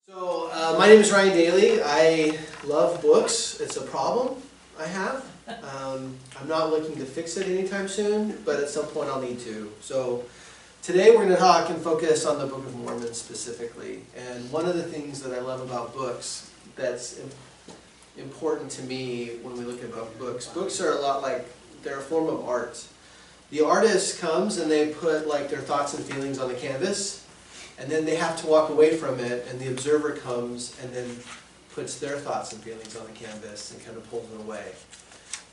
So, my name is Ryan Daley. I love books. It's a problem I have. I'm not looking to fix it anytime soon, but at some point I'll need to. So, today we're going to talk and focus on the Book of Mormon specifically. And one of the things that I love about books that's important to me when we look at books are a lot like, they're a form of art. The artist comes and they put like their thoughts and feelings on the canvas, and then they have to walk away from it, and the observer comes and then puts their thoughts and feelings on the canvas and kind of pulls it away.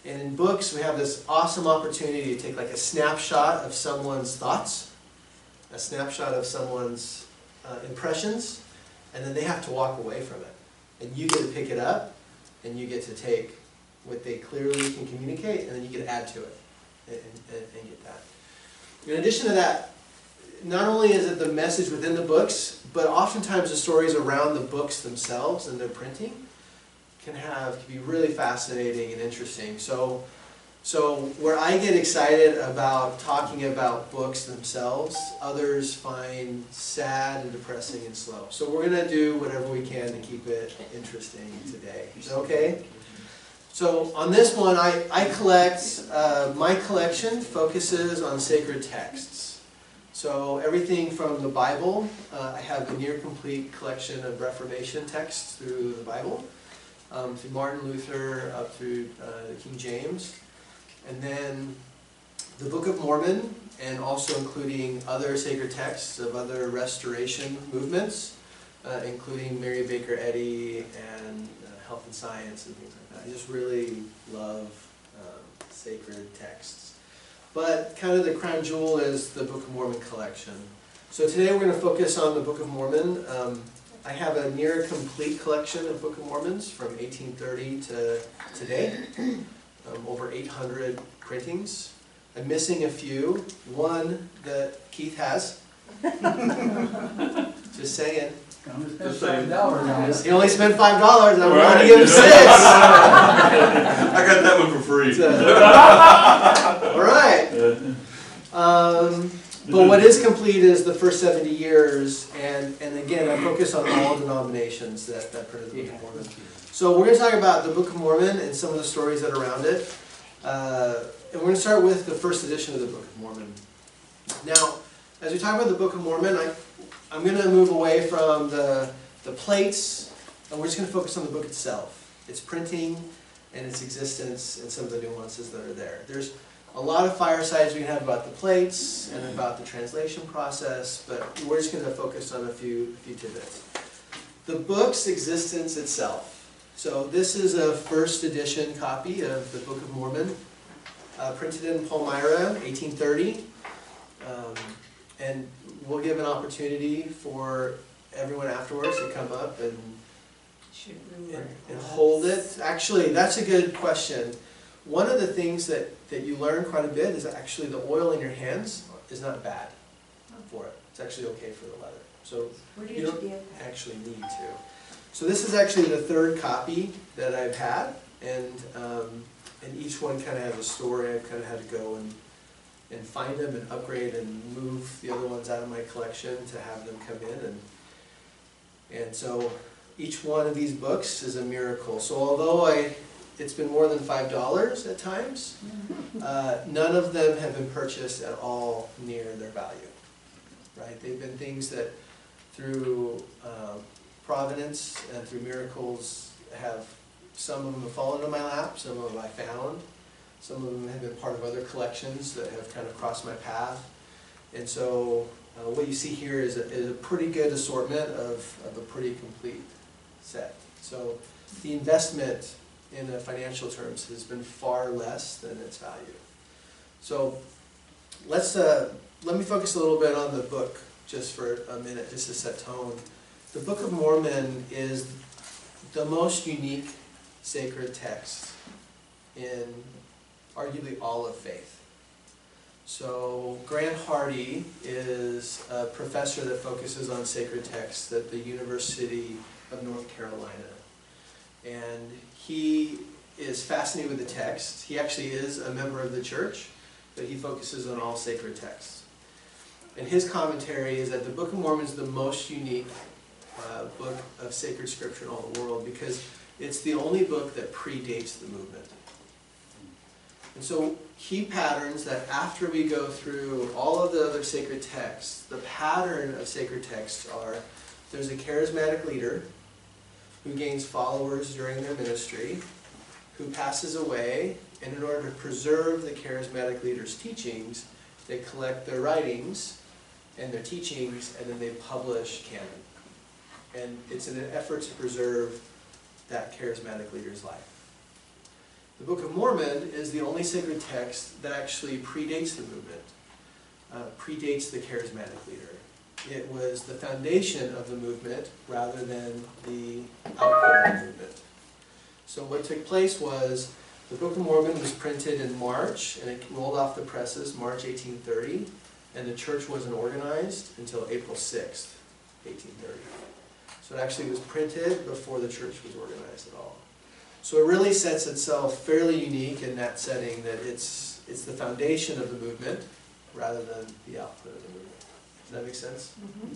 And in books, we have this awesome opportunity to take like a snapshot of someone's thoughts, a snapshot of someone's impressions, and then they have to walk away from it. And you get to pick it up, and you get to take what they clearly can communicate, and then you get to add to it and get that. In addition to that, not only is it the message within the books, but oftentimes the stories around the books themselves and their printing can be really fascinating and interesting. So where I get excited about talking about books themselves, others find sad and depressing and slow. So we're going to do whatever we can to keep it interesting today. Is that okay? So on this one, I collect, my collection focuses on sacred texts. So everything from the Bible, I have a near complete collection of Reformation texts through the Bible, through Martin Luther up through the King James, and then the Book of Mormon, and also including other sacred texts of other restoration movements, including Mary Baker Eddy and Health and Science and things like that. I just really love sacred texts. But kind of the crown jewel is the Book of Mormon collection. So today we're going to focus on the Book of Mormon. I have a near complete collection of Book of Mormons from 1830 to today. Over 800 printings. I'm missing a few. One that Keith has. Just saying. He only spent $5. I'm going to give him $6. I got that one for free. All right. But what is complete is the first 70 years, and again, I focus on all denominations that printed the Book of Mormon. So we're going to talk about the Book of Mormon and some of the stories that are around it. And we're going to start with the first edition of the Book of Mormon. Now, as we talk about the Book of Mormon, I'm going to move away from the plates, and we're just going to focus on the book itself, its printing and its existence and some of the nuances that are there. There's a lot of firesides we can have about the plates and about the translation process, but we're just going to focus on a few tidbits. The book's existence itself. So this is a first edition copy of the Book of Mormon, printed in Palmyra, 1830. And we'll give an opportunity for everyone afterwards to come up and hold it. Actually, that's a good question. One of the things that you learn quite a bit is actually the oil in your hands is not bad for it. It's actually okay for the leather. So you don't actually need to. So this is actually the third copy that I've had, and each one kind of has a story. I've kind of had to go and find them and upgrade and move the other ones out of my collection to have them come in. And so each one of these books is a miracle. So although it's been more than $5 at times, none of them have been purchased at all near their value. Right? They've been things that through providence and through miracles some of them have fallen into my lap, some of them I found. Some of them have been part of other collections that have kind of crossed my path. And so what you see here is a pretty good assortment of a pretty complete set. So the investment in financial terms has been far less than its value. So let me focus a little bit on the book just for a minute, just to set tone. The Book of Mormon is the most unique sacred text in arguably all of faith. So Grant Hardy is a professor that focuses on sacred texts at the University of North Carolina. And he is fascinated with the text. He actually is a member of the church, but he focuses on all sacred texts. And his commentary is that the Book of Mormon is the most unique book of sacred scripture in all the world because it's the only book that predates the movement. And so key patterns that after we go through all of the other sacred texts, the pattern of sacred texts are there's a charismatic leader who gains followers during their ministry, who passes away, and in order to preserve the charismatic leader's teachings, they collect their writings and their teachings, and then they publish canon. And it's in an effort to preserve that charismatic leader's life. The Book of Mormon is the only sacred text that actually predates the movement, predates the charismatic leader. It was the foundation of the movement rather than the outcome of the movement. So what took place was the Book of Mormon was printed in March, and it rolled off the presses March 1830, and the church wasn't organized until April 6th, 1830. So it actually was printed before the church was organized at all. So it really sets itself fairly unique in that setting that it's the foundation of the movement rather than the output of the movement. Does that make sense? Mm-hmm.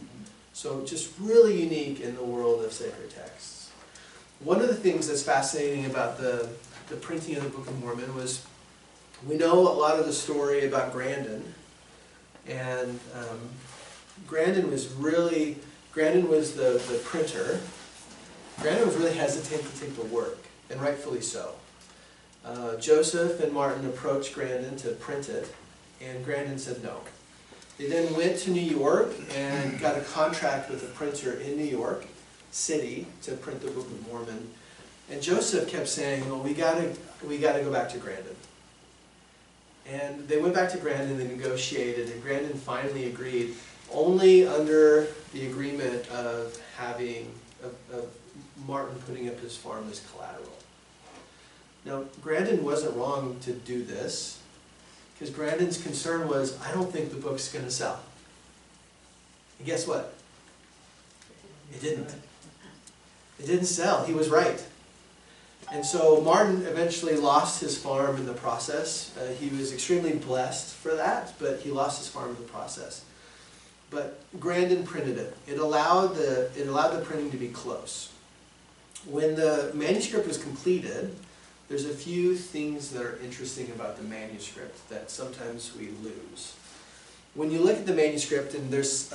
So just really unique in the world of sacred texts. One of the things that's fascinating about the printing of the Book of Mormon was we know a lot of the story about Grandin, and Grandin was the printer. Grandin was really hesitant to take the work, and rightfully so. Joseph and Martin approached Grandin to print it, and Grandin said no. They then went to New York and got a contract with a printer in New York City to print the Book of Mormon. And Joseph kept saying, well, we gotta go back to Grandin. And they went back to Grandin, they negotiated, and Grandin finally agreed, only under the agreement of having Martin putting up his farm as collateral. Now, Grandin wasn't wrong to do this, because Grandin's concern was, I don't think the book's going to sell. And guess what? It didn't. It didn't sell. He was right. And so Martin eventually lost his farm in the process. He was extremely blessed for that, but he lost his farm in the process. But Grandin printed it. It allowed the printing to be close. When the manuscript was completed, there's a few things that are interesting about the manuscript that sometimes we lose. When you look at the manuscript, and there's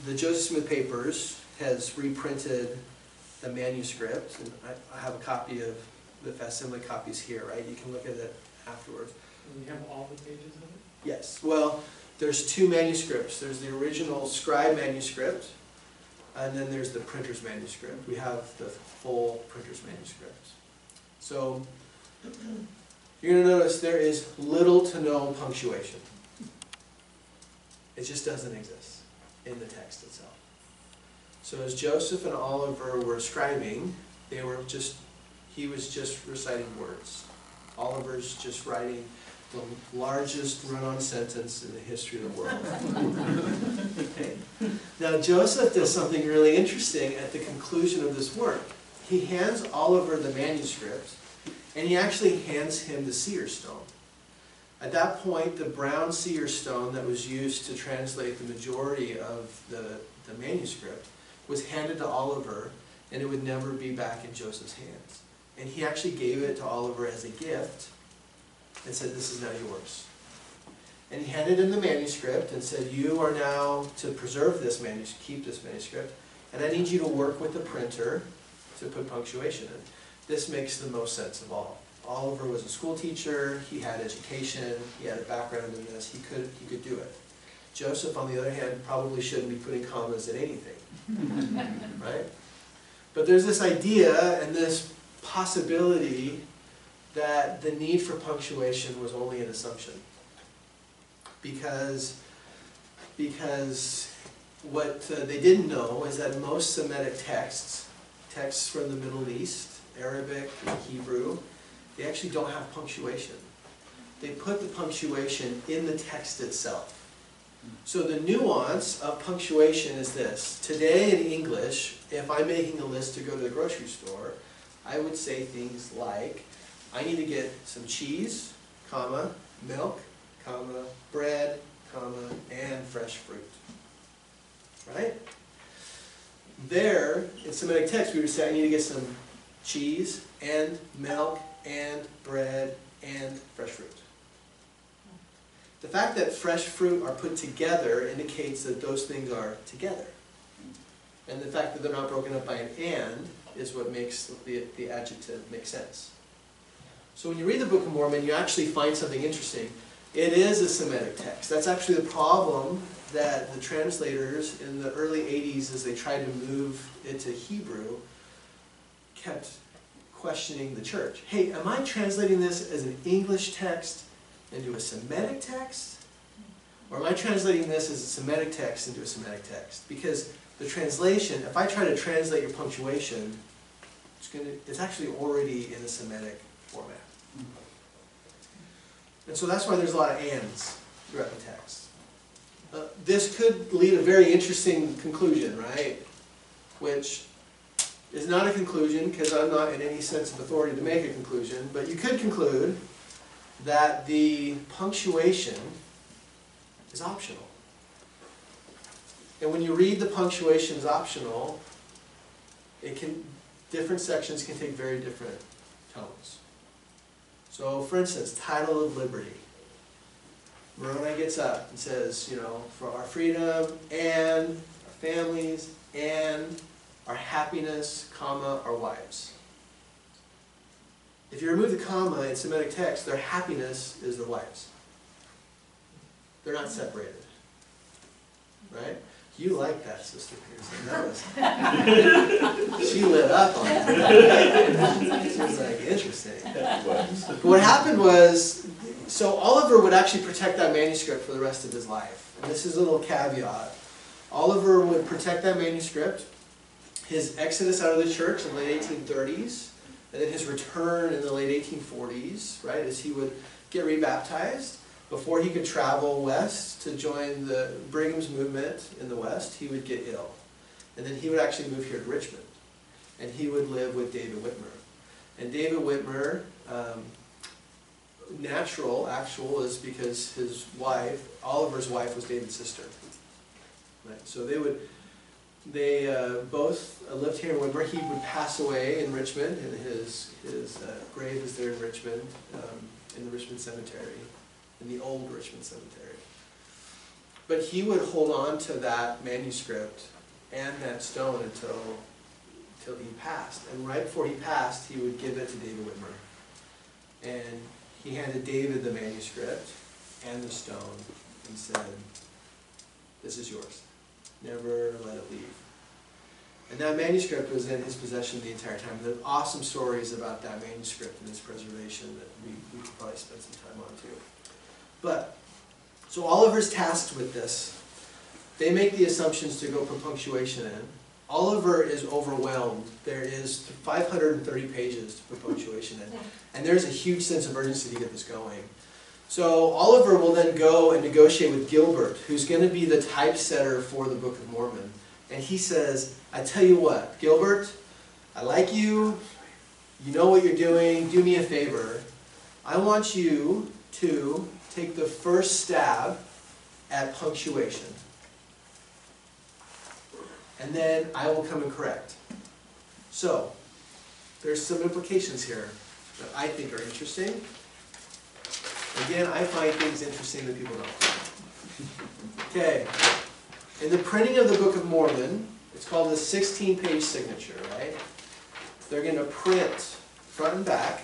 the Joseph Smith Papers has reprinted the manuscript, and I have a copy of the facsimile copies here, right? You can look at it afterwards. Do you have all the pages of it? Yes. Well, there's two manuscripts. There's the original scribe manuscript, and then there's the printer's manuscript. We have the full printer's manuscript. So you're going to notice there is little to no punctuation. It just doesn't exist in the text itself. So as Joseph and Oliver were scribing, he was just reciting words. Oliver's just writing the largest run-on sentence in the history of the world. Okay. Now Joseph does something really interesting at the conclusion of this work. He hands Oliver the manuscript, and he actually hands him the seer stone. At that point, the brown seer stone that was used to translate the majority of the manuscript was handed to Oliver, and it would never be back in Joseph's hands. And he actually gave it to Oliver as a gift and said, this is now yours. And he handed him the manuscript and said, you are now to preserve this manuscript, keep this manuscript, and I need you to work with the printer to put punctuation in. This makes the most sense of all. Oliver was a school teacher, he had education, he had a background in this, he could do it. Joseph, on the other hand, probably shouldn't be putting commas in anything, right? But there's this idea and this possibility that the need for punctuation was only an assumption. Because what they didn't know is that most Semitic texts from the Middle East, Arabic, and Hebrew, they actually don't have punctuation. They put the punctuation in the text itself. So the nuance of punctuation is this. Today in English, if I'm making a list to go to the grocery store, I would say things like, I need to get some cheese, comma, milk, comma, bread, comma, and fresh fruit. Right? there, in Semitic text, we would say, I need to get some cheese, and milk, and bread, and fresh fruit. The fact that fresh fruit are put together indicates that those things are together. And the fact that they're not broken up by an and is what makes the adjective make sense. So when you read the Book of Mormon, you actually find something interesting. It is a Semitic text. That's actually the problem that the translators in the early 80s, as they tried to move it to Hebrew, kept questioning the church. Hey, am I translating this as an English text into a Semitic text? Or am I translating this as a Semitic text into a Semitic text? Because the translation, if I try to translate your punctuation, it's actually already in a Semitic format. And so that's why there's a lot of ands throughout the text. This could lead a very interesting conclusion, right? Which is not a conclusion, because I'm not in any sense of authority to make a conclusion, but you could conclude that the punctuation is optional. And when you read the punctuation is optional, different sections can take very different tones. So, for instance, title of liberty. Moroni gets up and says, you know, for our freedom and our families and our happiness, comma, our wives. If you remove the comma in Semitic text, their happiness is their wives. They're not separated. Right? You like that, Sister Pearson. That was, she lit up on it. She was like, interesting. But what happened was, so Oliver would actually protect that manuscript for the rest of his life. And this is a little caveat. Oliver would protect that manuscript, his exodus out of the church in the late 1830s, and then his return in the late 1840s, right, as he would get rebaptized. Before he could travel west to join the Brigham's movement in the west, he would get ill. And then he would actually move here to Richmond. And he would live with David Whitmer. And David Whitmer, actual is because his wife, Oliver's wife, was David's sister. Right? So they both lived here in Whitmer. He would pass away in Richmond, and his grave is there in Richmond, in the Richmond Cemetery. In the old Richmond Cemetery. But he would hold on to that manuscript and that stone until he passed. And right before he passed, he would give it to David Whitmer. And he handed David the manuscript and the stone and said, this is yours. Never let it leave. And that manuscript was in his possession the entire time. There are awesome stories about that manuscript and its preservation that we could probably spend some time on too. But, so Oliver's tasked with this. They make the assumptions to go put punctuation in. Oliver is overwhelmed. There is 530 pages to put punctuation in. And there's a huge sense of urgency to get this going. So Oliver will then go and negotiate with Gilbert, who's going to be the typesetter for the Book of Mormon. And he says, I tell you what, Gilbert, I like you. You know what you're doing. Do me a favor. I want you to take the first stab at punctuation. And then I will come and correct. So, there's some implications here that I think are interesting. Again, I find things interesting that people don't. Okay. In the printing of the Book of Mormon, it's called the 16-page signature, right? They're going to print front and back.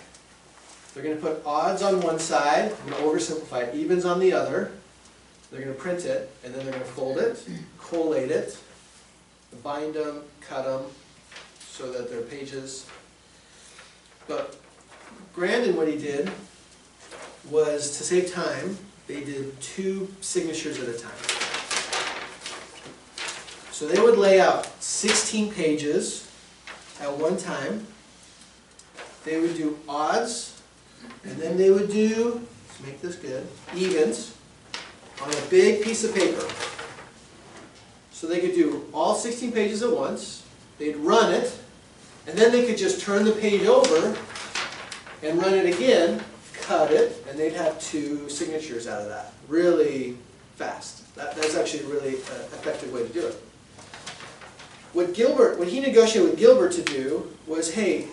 They're going to put odds on one side, I'm going to oversimplify it, evens on the other. They're going to print it, and then they're going to fold it, collate it, bind them, cut them, so that they're pages. But Grandin, what he did was, to save time, they did 2 signatures at a time. So they would lay out 16 pages at one time. They would do odds, and then they would do, let's make this good, evens on a big piece of paper. So they could do all 16 pages at once, they'd run it, and then they could just turn the page over and run it again, cut it, and they'd have 2 signatures out of that. Really fast. That's actually a really effective way to do it. what he negotiated with Gilbert to do was, hey,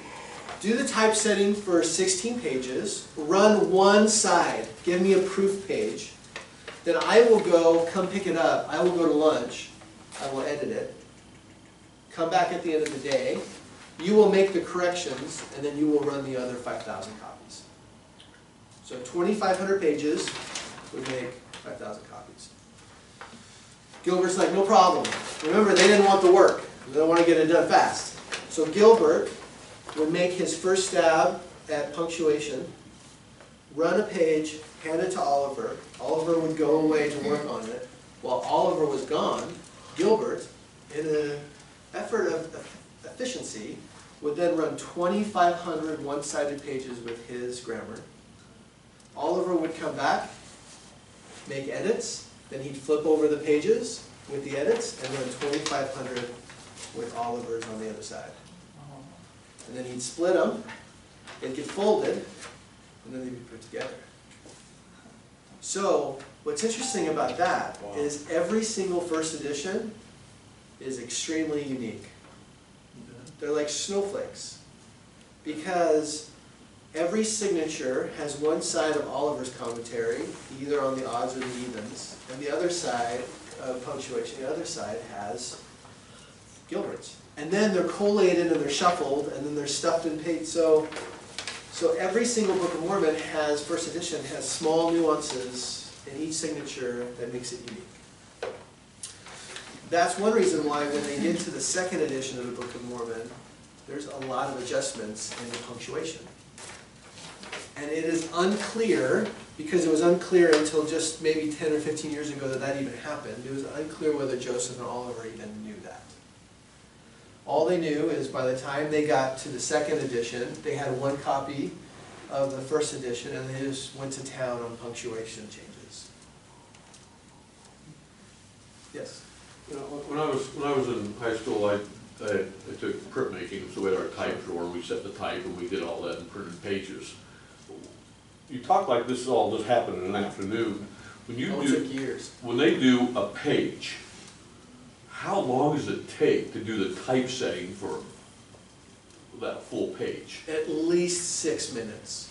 do the typesetting for 16 pages, run one side, give me a proof page, then I will come pick it up, I will go to lunch, I will edit it, come back at the end of the day, you will make the corrections, and then you will run the other 5,000 copies. So 2,500 pages would make 5,000 copies. Gilbert's like, no problem. Remember, they didn't want the work. They don't want to get it done fast. So Gilbert would make his first stab at punctuation, run a page, hand it to Oliver. Oliver would go away to work on it. While Oliver was gone, Gilbert, in an effort of efficiency, would then run 2,500 one-sided pages with his grammar. Oliver would come back, make edits, then he'd flip over the pages with the edits and run 2,500 with Oliver's on the other side. And then he'd split them, they'd get folded, and then they'd be put together. So, what's interesting about that is every single first edition is extremely unique. They're like snowflakes, because every signature has one side of Oliver's commentary, either on the odds or the evens, and the other side of punctuation, the other side has Gilbert's. And then they're collated and they're shuffled and then they're stuffed in page. So every single Book of Mormon has, first edition, has small nuances in each signature that makes it unique. That's one reason why when they get to the second edition of the Book of Mormon, there's a lot of adjustments in the punctuation. And it is unclear, because it was unclear until just maybe 10 or 15 years ago that that even happened, it was unclear whether Joseph and Oliver even knew that. All they knew is by the time they got to the second edition, they had one copy of the first edition and they just went to town on punctuation changes. Yes? You know, when I was in high school, I took printmaking, so we had our type drawer, and we set the type, and we did all that and printed pages. You talk like this is all just happened in an afternoon. When you took years. When they do a page, how long does it take to do the typesetting for that full page? At least 6 minutes.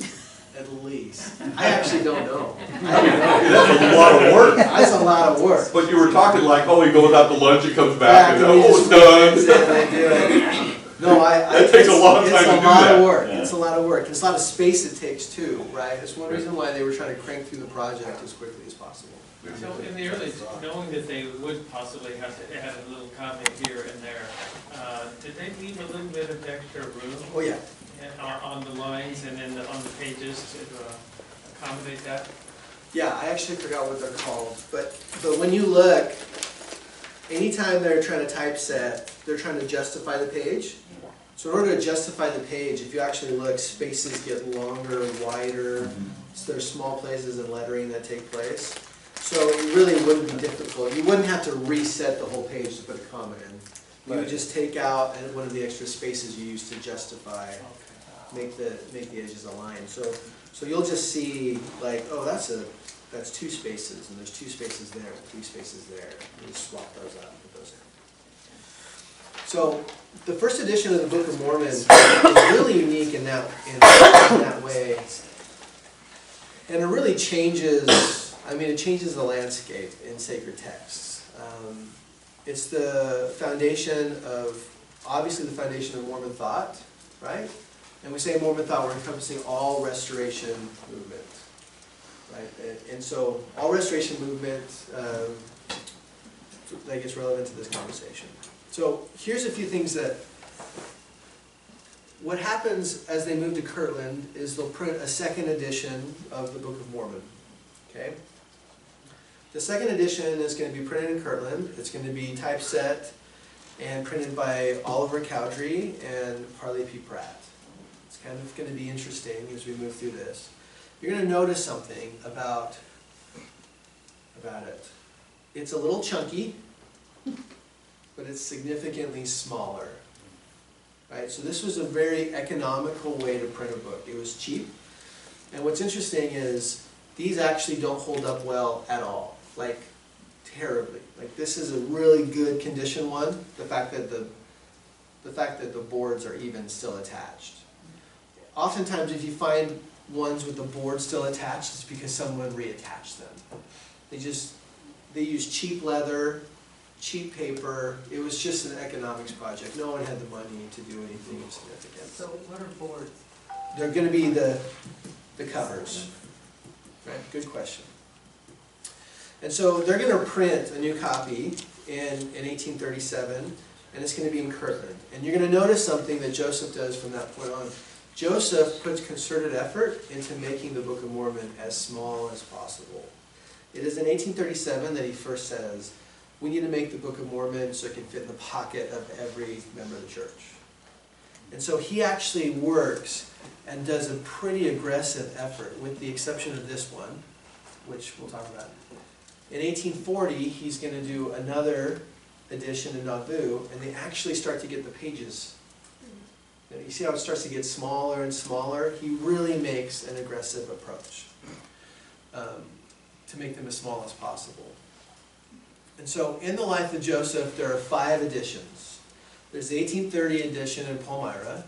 At least. I actually don't know. I don't know. That's a lot of work. That's a lot of work. But you were talking like, oh, he goes out to lunch, he comes back, and oh, it's done. No, That takes a long time to do that. It's a lot of work. It's a lot of work. It's a lot of space it takes too, right? It's one reason why they were trying to crank through the project as quickly as possible. So in the early, knowing that they would possibly have to add a little comment here and there, did they leave a little bit of extra room? Oh yeah. On the lines and on the pages to accommodate that? Yeah, I actually forgot what they're called, but when you look, anytime they're trying to typeset, they're trying to justify the page. So in order to justify the page, if you actually look, spaces get longer, wider. So there's small places in lettering that take place. So it really wouldn't be difficult. You wouldn't have to reset the whole page to put a comma in. You would just take out one of the extra spaces you use to justify, make the edges align. So you'll just see like, oh, that's 2 spaces, and there's 2 spaces there, 3 spaces there. You just swap those out and put those in. So the first edition of the Book of Mormon is really unique in that way, and it really changes. I mean, it changes the landscape in sacred texts. It's the foundation of, obviously the foundation of Mormon thought, right? And we say Mormon thought, we're encompassing all restoration movement, right? And so all restoration movement, that gets relevant to this conversation. So here's a few things that, what happens as they move to Kirtland is they'll print a second edition of the Book of Mormon, okay? The second edition is going to be printed in Kirtland. It's going to be typeset and printed by Oliver Cowdery and Parley P. Pratt. It's kind of going to be interesting as we move through this. You're going to notice something about it. It's a little chunky, but it's significantly smaller. Right? So this was a very economical way to print a book. It was cheap. And what's interesting is these actually don't hold up well at all. Like, terribly. Like, this is a really good condition one. The fact that the fact that the boards are even still attached. Oftentimes if you find ones with the board still attached, it's because someone reattached them. They use cheap leather, cheap paper. It was just an economics project. No one had the money to do anything significant. So what are boards? They're going to be the covers. Right, good question. And so they're going to print a new copy in 1837, and it's going to be in Kirtland. And you're going to notice something that Joseph does from that point on. Joseph puts concerted effort into making the Book of Mormon as small as possible. It is in 1837 that he first says, we need to make the Book of Mormon so it can fit in the pocket of every member of the church. And so he actually works and does a pretty aggressive effort, with the exception of this one, which we'll talk about. In 1840, he's going to do another edition in Nauvoo, and they actually start to get the pages. You see how it starts to get smaller and smaller? He really makes an aggressive approach to make them as small as possible. And so in the life of Joseph, there are 5 editions. There's the 1830 edition in Palmyra.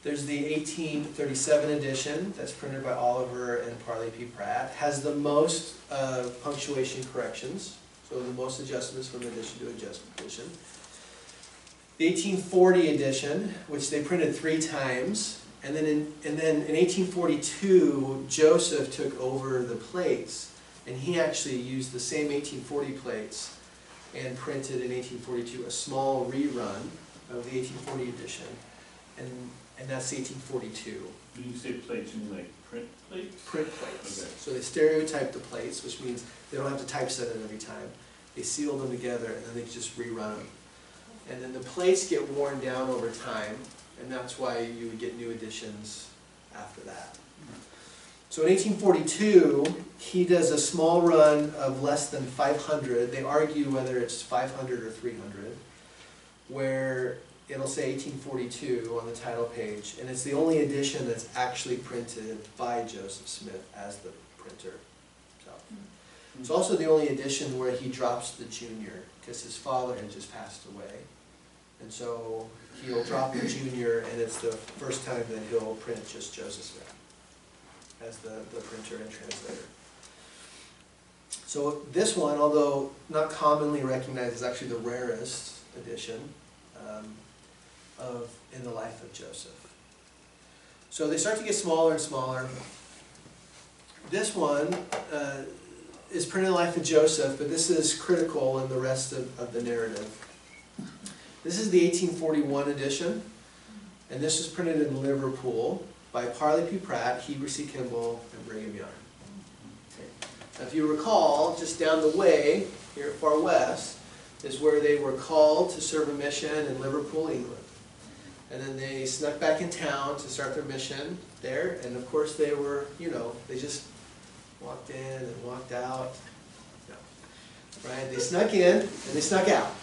There's the 1837 edition that's printed by Oliver and Parley P. Pratt. Has the most punctuation corrections, so the most adjustments from edition to edition. The 1840 edition, which they printed 3 times, and then in 1842, Joseph took over the plates, and he actually used the same 1840 plates and printed in 1842 a small rerun of the 1840 edition, and that's the 1842. When you say plates, you mean like print plates? Print plates. Okay. So they stereotype the plates, which means they don't have to typeset it every time. They seal them together, and then they just rerun them. And then the plates get worn down over time, and that's why you would get new editions after that. So in 1842, he does a small run of less than 500. They argue whether it's 500 or 300, where it'll say 1842 on the title page, and it's the only edition that's actually printed by Joseph Smith as the printer. So it's also the only edition where he drops the junior, because his father had just passed away. And so he'll drop the junior, and it's the first time that he'll print just Joseph Smith as the printer and translator. So this one, although not commonly recognized, is actually the rarest edition of In the Life of Joseph. So they start to get smaller and smaller. This one is printed in the Life of Joseph, but this is critical in the rest of the narrative. This is the 1841 edition, and this was printed in Liverpool by Parley P. Pratt, Heber C. Kimball, and Brigham Young. Okay. Now, if you recall, just down the way, here at Far West, is where they were called to serve a mission in Liverpool, England. And then they snuck back in town to start their mission there, and of course they were, they just walked in and walked out. No. Right? They snuck in and they snuck out.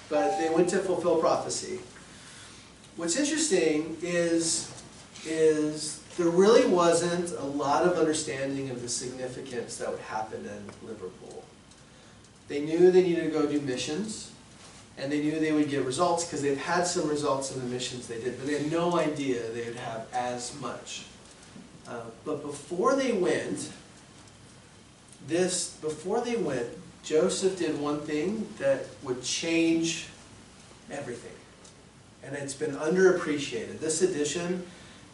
But they went to fulfill prophecy. What's interesting is there really wasn't a lot of understanding of the significance that would happen in Liverpool. They knew they needed to go do missions, and they knew they would get results because they've had some results in the missions they did, but they had no idea they would have as much. But before they went, Joseph did one thing that would change everything. And it's been underappreciated. This edition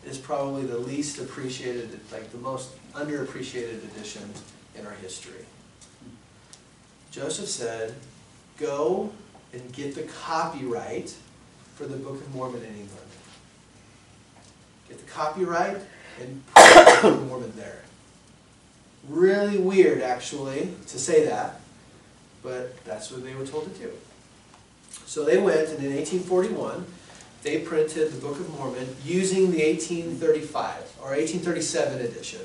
is probably the least appreciated, like the most underappreciated edition in our history. Joseph said, go and get the copyright for the Book of Mormon in England. Get the copyright and put the Book of Mormon there. Really weird, actually, to say that, but that's what they were told to do. So they went, and in 1841, they printed the Book of Mormon using the 1835 or 1837 edition.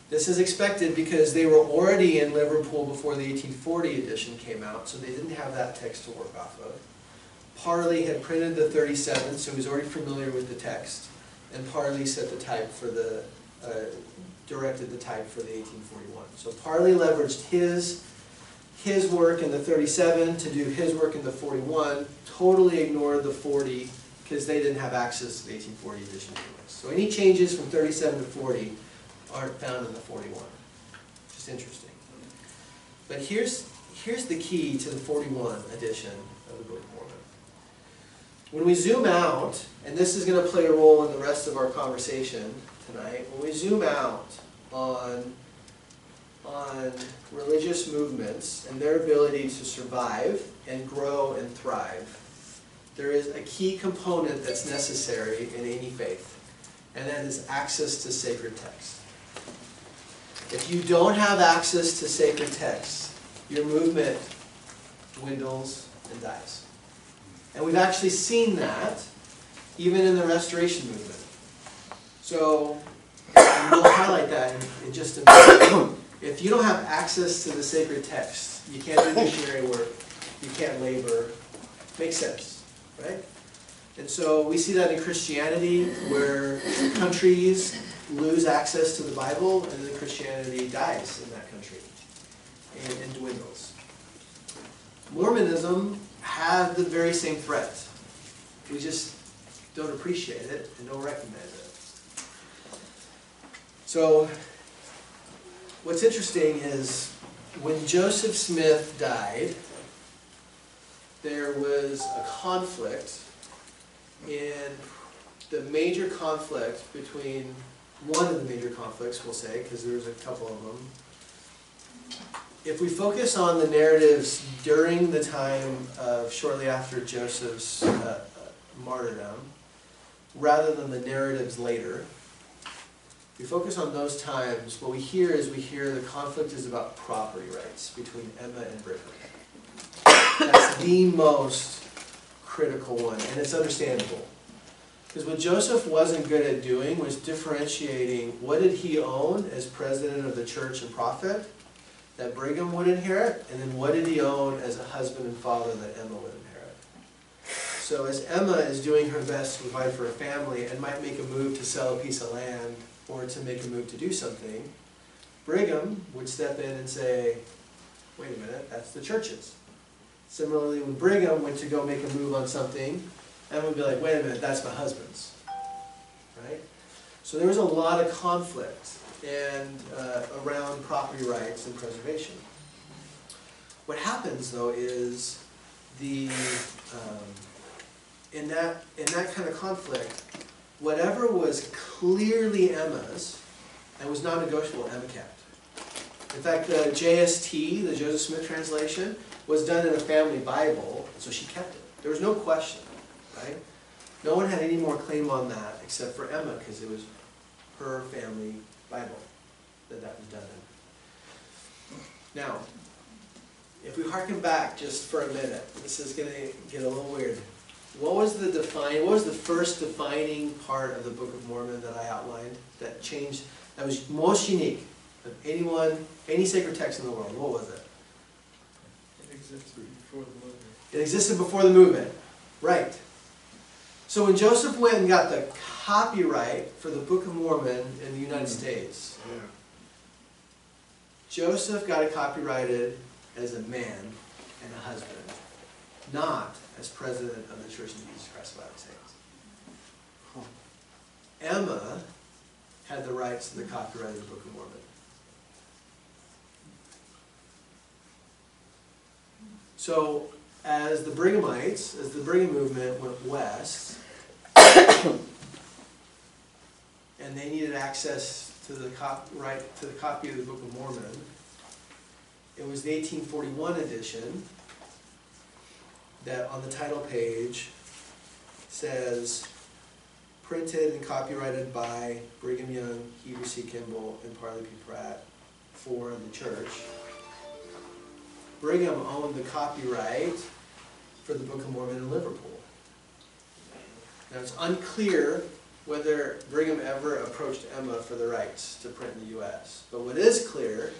This is expected because they were already in Liverpool before the 1840 edition came out, so they didn't have that text to work off of. Parley had printed the 37, so he was already familiar with the text, and Parley set the type for the, directed the type for the 1841. So Parley leveraged his work in the 37 to do his work in the 41, totally ignored the 40 because they didn't have access to the 1840 edition anyways. So any changes from 37 to 40 aren't found in the 41. Just interesting. But here's the key to the 41 edition of the Book of Mormon. When we zoom out, and this is going to play a role in the rest of our conversation tonight, when we zoom out on religious movements and their ability to survive and grow and thrive, there is a key component that's necessary in any faith, and that is access to sacred text. If you don't have access to sacred text, your movement dwindles and dies. And we've actually seen that even in the Restoration movement. So, and we'll highlight that in just a minute. If you don't have access to the sacred text, you can't do missionary work, you can't labor. Makes sense, right? And so we see that in Christianity, where countries lose access to the Bible, and then Christianity dies in that country and dwindles. Mormonism had the very same threat. We just don't appreciate it and don't recognize it. So, what's interesting is when Joseph Smith died, there was a conflict, and the major conflict between, one of the major conflicts, we'll say, because there's a couple of them. If we focus on the narratives during the time of shortly after Joseph's martyrdom, rather than the narratives later, if we focus on those times, what we hear is the conflict is about property rights between Emma and Brigham. That's the most critical one, and it's understandable. Because what Joseph wasn't good at doing was differentiating what did he own as president of the church and prophet that Brigham would inherit, and then what did he own as a husband and father that Emma would inherit. So as Emma is doing her best to provide for her family and might make a move to sell a piece of land or to make a move to do something, Brigham would step in and say, wait a minute, that's the church's. Similarly, when Brigham went to go make a move on something, Emma would be like, wait a minute, that's my husband's. Right? So there was a lot of conflict and around property rights and preservation. What happens though is in that kind of conflict, whatever was clearly Emma's and was non-negotiable, Emma kept. In fact, the JST, the Joseph Smith translation, was done in a family Bible, so she kept it. There was no question, right? No one had any more claim on that except for Emma, because it was her family Bible that was done in. Now, if we harken back just for a minute, this is going to get a little weird. What was the first defining part of the Book of Mormon that I outlined that changed, that was most unique of any sacred text in the world? What was it? It existed before the movement. It existed before the movement. Right. So when Joseph went and got the copyright for the Book of Mormon in the United States, Joseph got it copyrighted as a man and a husband, not as president of the Church of Jesus Christ of Latter-day Saints. Emma had the rights to the copyrighted Book of Mormon. So, as the Brighamites, as the Brigham movement went west, and they needed access to the copy of the Book of Mormon, it was the 1841 edition that on the title page says, printed and copyrighted by Brigham Young, Heber C. Kimball, and Parley P. Pratt for the church. Brigham owned the copyright for the Book of Mormon in Liverpool. Now it's unclear whether Brigham ever approached Emma for the rights to print in the U.S. But what is clear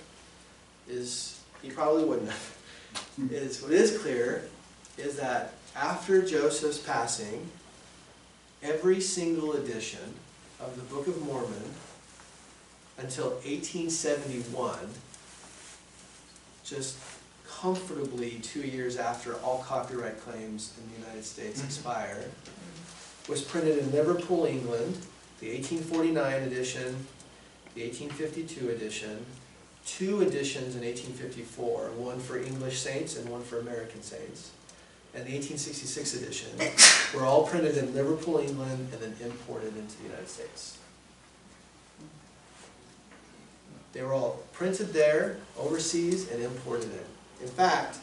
is, he probably wouldn't have, what is clear is that after Joseph's passing, every single edition of the Book of Mormon until 1871, just comfortably 2 years after all copyright claims in the United States expired, was printed in Liverpool, England, the 1849 edition, the 1852 edition, 2 editions in 1854, one for English saints and one for American saints, and the 1866 edition were all printed in Liverpool, England, and then imported into the United States. They were all printed there, overseas, and imported in. In fact,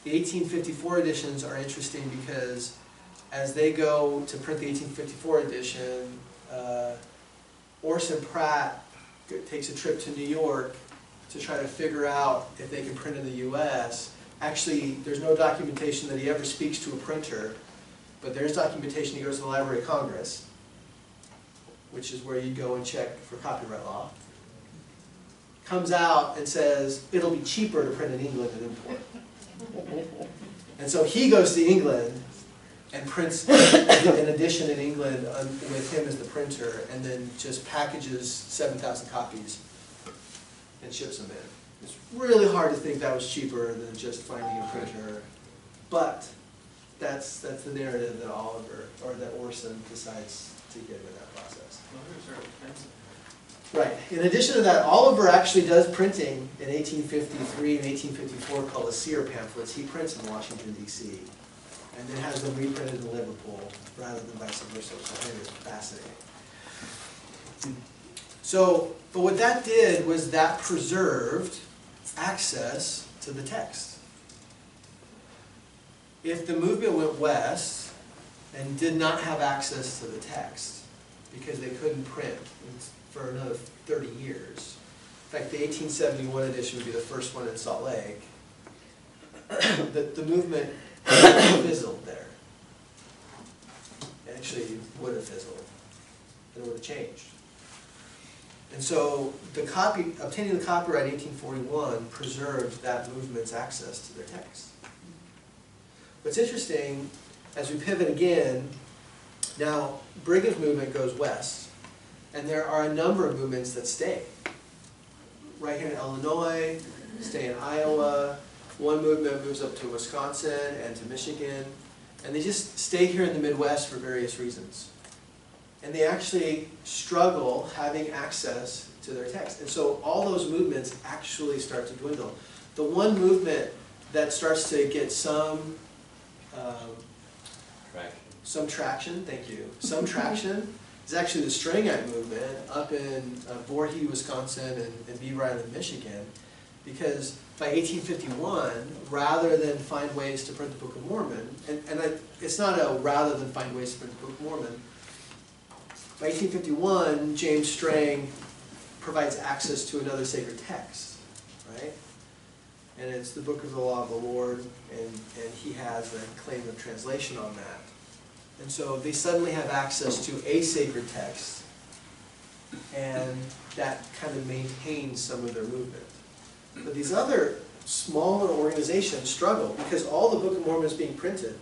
the 1854 editions are interesting because as they go to print the 1854 edition, Orson Pratt takes a trip to New York to try to figure out if they can print in the US. Actually, there's no documentation that he ever speaks to a printer, but there's documentation he goes to the Library of Congress, which is where you go and check for copyright law. Comes out and says, it'll be cheaper to print in England than import. And so he goes to England and prints an edition in England with him as the printer, and then just packages 7,000 copies and ships them in. It's really hard to think that was cheaper than just finding a printer, but that's the narrative that Oliver, or that Orson decides to get in that process. Motors are expensive. Right. In addition to that, Oliver actually does printing in 1853 and 1854 called the Seer pamphlets. He prints in Washington, D.C. and then has them reprinted in Liverpool rather than vice versa, which I think is fascinating. So, but what that did was that preserved access to the text. If the movement went west and did not have access to the text because they couldn't print for another 30 years, in fact the 1871 edition would be the first one in Salt Lake, the movement fizzled there. Actually, would have fizzled. It would have changed. And so obtaining the copyright in 1841 preserved that movement's access to their text. What's interesting, as we pivot again, now Brigham's movement goes west, and there are a number of movements that stay. Right here in Illinois, stay in Iowa. One movement moves up to Wisconsin and to Michigan, and they just stay here in the Midwest for various reasons. And they actually struggle having access to their text. And so all those movements actually start to dwindle. The one movement that starts to get some traction, thank you, some traction is actually the Strangite movement up in Voorhees, Wisconsin and Beaver Island, Michigan, because by 1851, rather than find ways to print the Book of Mormon, it's not a rather than find ways to print the Book of Mormon, by 1851, James Strang provides access to another sacred text, right? And it's the Book of the Law of the Lord, and he has a claim of translation on that. And so they suddenly have access to a sacred text, and that kind of maintains some of their movement. But these other smaller organizations struggle because all the Book of Mormon is being printed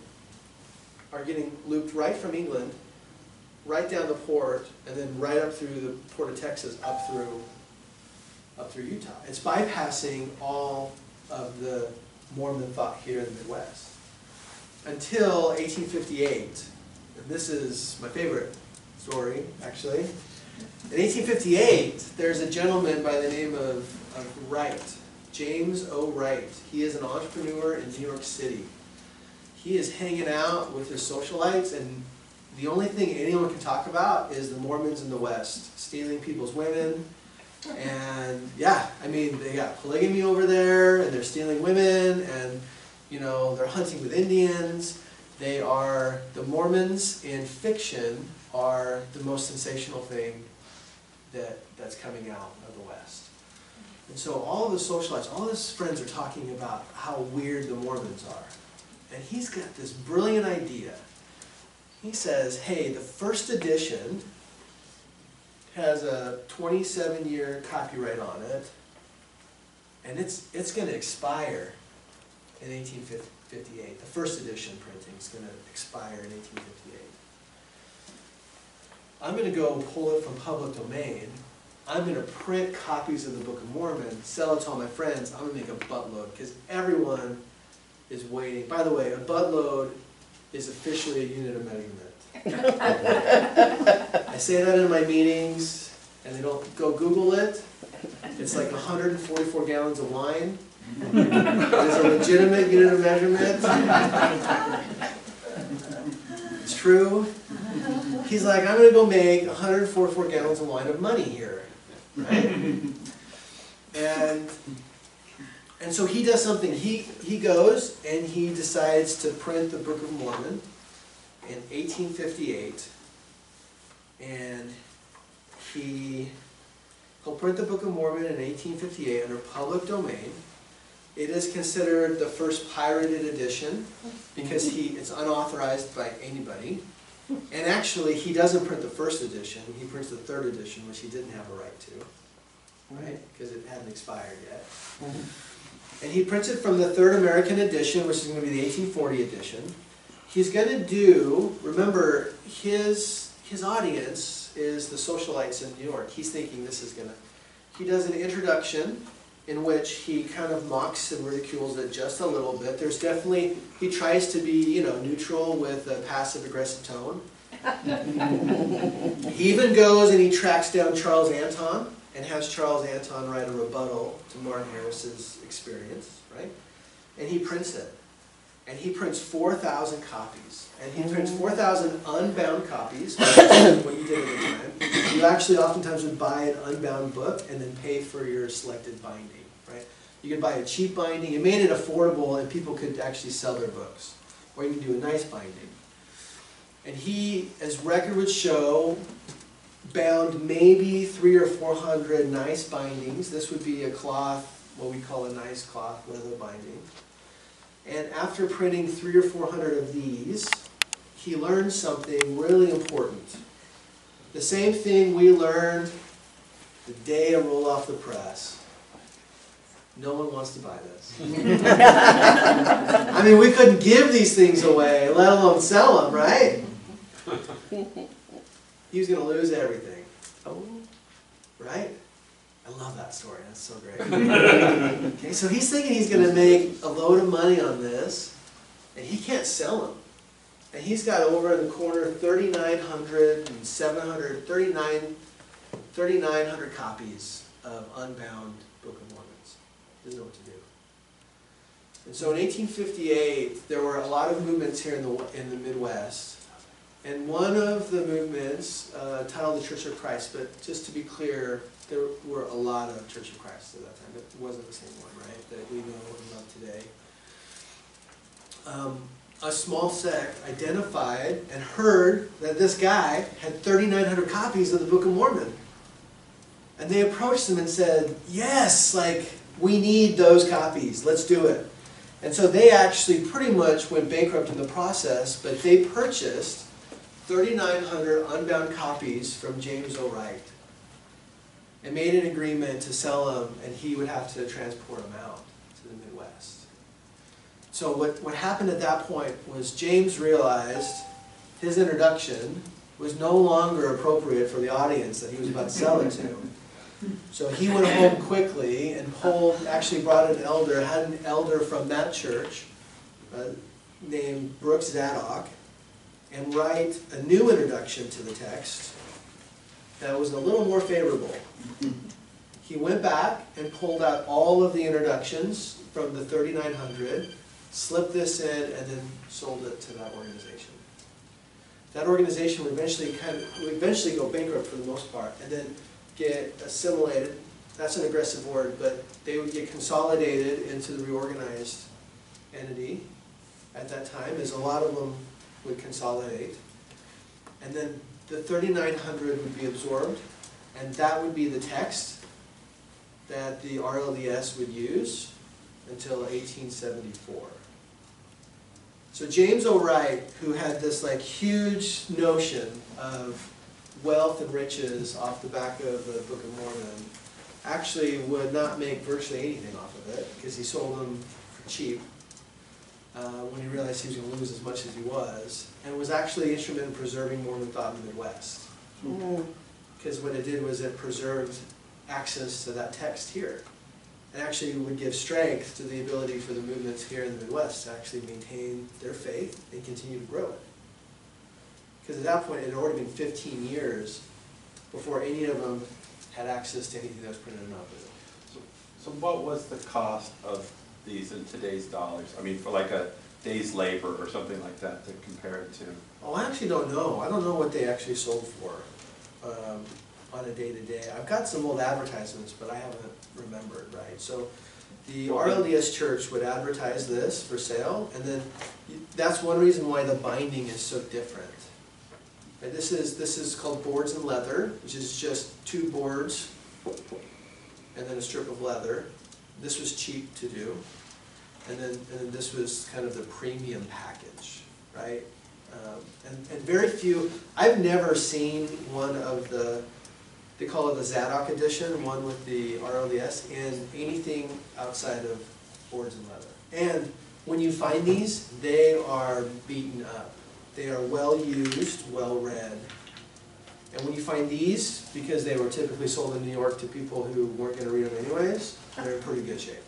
are getting looped right from England, right down the port, and then right up through the port of Texas, up through Utah. It's bypassing all of the Mormon thought here in the Midwest. Until 1858, and this is my favorite story, actually. In 1858, there's a gentleman by the name of Wright, James O. Wright. He is an entrepreneur in New York City. He is hanging out with his socialites, and the only thing anyone can talk about is the Mormons in the West, stealing people's women. And yeah, I mean, they got polygamy over there, and they're stealing women, and you know, they're hunting with Indians. The Mormons in fiction are the most sensational thing that's coming out of the West. And so all of the socialites, all of his friends are talking about how weird the Mormons are. And he's got this brilliant idea. He says, hey, the first edition has a 27-year copyright on it, and it's going to expire in 1858. The first edition printing is going to expire in 1858. I'm going to go pull it from public domain. I'm going to print copies of the Book of Mormon, sell it to all my friends. I'm going to make a buttload because everyone is waiting. By the way, a buttload is officially a unit of measurement. I say that in my meetings, and they don't go Google it. It's like 144 gallons of wine. It's a legitimate unit of measurement. It's true. He's like, I'm going to go make 144 gallons of wine of money here. Right? And so he does something. He goes and he decides to print the Book of Mormon in 1858. And he'll print the Book of Mormon in 1858 under public domain. It is considered the first pirated edition because it's unauthorized by anybody. And actually, he doesn't print the first edition. He prints the third edition, which he didn't have a right to, right? Because it hadn't expired yet. And he prints it from the third American edition, which is going to be the 1840 edition. He's going to do, remember, his audience is the socialites in New York. He's thinking this is going to, he does an introduction in which he kind of mocks and ridicules it just a little bit. There's definitely, he tries to be, neutral with a passive-aggressive tone. He even goes and he tracks down Charles Anton and has Charles Anton write a rebuttal to Martin Harris's experience, right? And he prints it. And he prints 4,000 copies. And he prints 4,000 unbound copies, which is what you did at the time. You actually oftentimes would buy an unbound book and then pay for your selected binding, right? You could buy a cheap binding. It made it affordable and people could actually sell their books. Or you could do a nice binding. And he, as record would show, bound maybe 300 or 400 nice bindings. This would be a cloth, what we call a nice cloth leather binding. And after printing 300 or 400 of these, he learned something really important. The same thing we learned the day it rolled off the press. No one wants to buy this. I mean, we couldn't give these things away, let alone sell them, right? He was going to lose everything. Oh, right? I love that story. That's so great. Okay, so he's thinking he's going to make a load of money on this, and he can't sell them. And he's got over in the corner 3,900 and 3,900 copies of unbound Book of Mormons. Doesn't know what to do. And so in 1858, there were a lot of movements here in the Midwest. And one of the movements, titled the Church of Christ, but just to be clear, there were a lot of Church of Christ at that time. It wasn't the same one, right, that we know and love today. A small sect identified and heard that this guy had 3,900 copies of the Book of Mormon. And they approached him and said, yes, we need those copies. Let's do it. And so they actually pretty much went bankrupt in the process, but they purchased 3,900 unbound copies from James O. Wright and made an agreement to sell them, and he would have to transport them out to the Midwest. So what happened at that point was James realized his introduction was no longer appropriate for the audience that he was about to sell it to. So he went home quickly and actually brought an elder, had an elder from that church named Brooks Zadok, and write a new introduction to the text that was a little more favorable. He went back and pulled out all of the introductions from the 3,900, slipped this in, and then sold it to that organization. That organization would eventually go bankrupt for the most part, and then get assimilated. That's an aggressive word, but they would get consolidated into the reorganized entity at that time, as a lot of them would consolidate. And then the 3,900 would be absorbed, and that would be the text that the RLDS would use until 1874. So James O. Wright, who had this huge notion of wealth and riches off the back of the Book of Mormon, actually would not make virtually anything off of it because he sold them for cheap when he realized he was going to lose as much as he was, and was actually instrumental in preserving Mormon thought in the Midwest. Because what it did was it preserved access to that text here, and actually would give strength to the ability for the movements here in the Midwest to actually maintain their faith and continue to grow it. Because at that point, it had already been 15 years before any of them had access to anything that was printed in Nauvoo. So what was the cost of these in today's dollars? I mean, for like a day's labor or something like that to compare it to? Oh, I actually don't know. I don't know what they actually sold for on a day-to-day. I've got some old advertisements, but I haven't remembered, right? So the RLDS church would advertise this for sale, and then that's one reason why the binding is so different. And this is called boards and leather, which is just 2 boards and then a strip of leather. This was cheap to do. And then this was kind of the premium package, right? And very few, I've never seen one of the, they call it the Zadok edition, one with the RLDS, in anything outside of boards and leather. And when you find these, they are beaten up. They are well used, well read. And when you find these, because they were typically sold in New York to people who weren't going to read them anyways, they're in pretty good shape.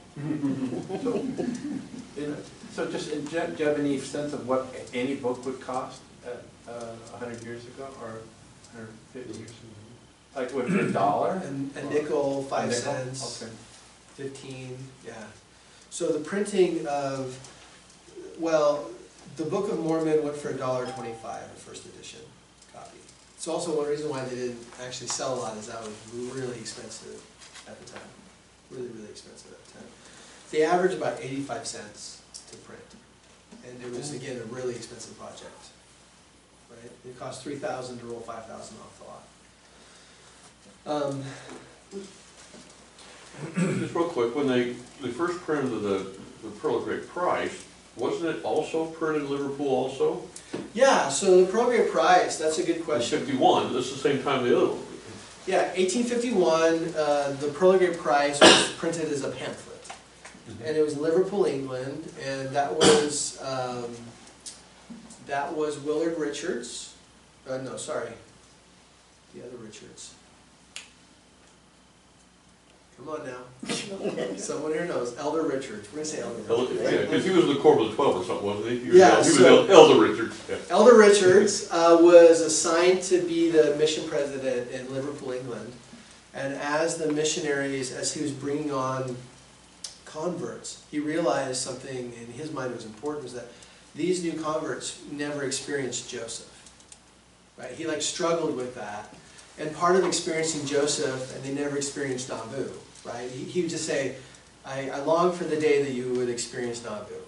So just, do you have any sense of what any book would cost 100 years ago or 150 years ago? Like would it be $1? A nickel, 5 cents, Okay. 15, yeah. So the printing of, well, the Book of Mormon went for $1.25, the first edition copy. It's also one reason why they didn't actually sell a lot, is that was really expensive at the time. Really, really expensive at the time. They averaged about 85 cents to print. And it was, again, a really expensive project. Right? It cost $3,000 to roll 5,000 off the lot. Just real quick, when they first printed the Pearl of Great Price, wasn't it also printed in Liverpool also? Yeah, so the Pearl of Great Price, that's a good question. In 51, that's the same time the other one. Yeah, 1851, the Pearl of Great Price was printed as a pamphlet. And it was in Liverpool, England, and that was Willard Richards. No, sorry, the other Richards. Come on now. Someone here knows. Elder Richards. We're going to say Elder Richards. Yeah, because he was the Corps of the 12 or something, wasn't he? He was Elder Richards. Yeah. Elder Richards was assigned to be the mission president in Liverpool, England. And as the missionaries, as he was bringing on converts, he realized something in his mind was important, was that these new converts never experienced Joseph. Right? He struggled with that. And part of experiencing Joseph, and they never experienced Nauvoo, right? He would just say, I long for the day that you would experience Nauvoo.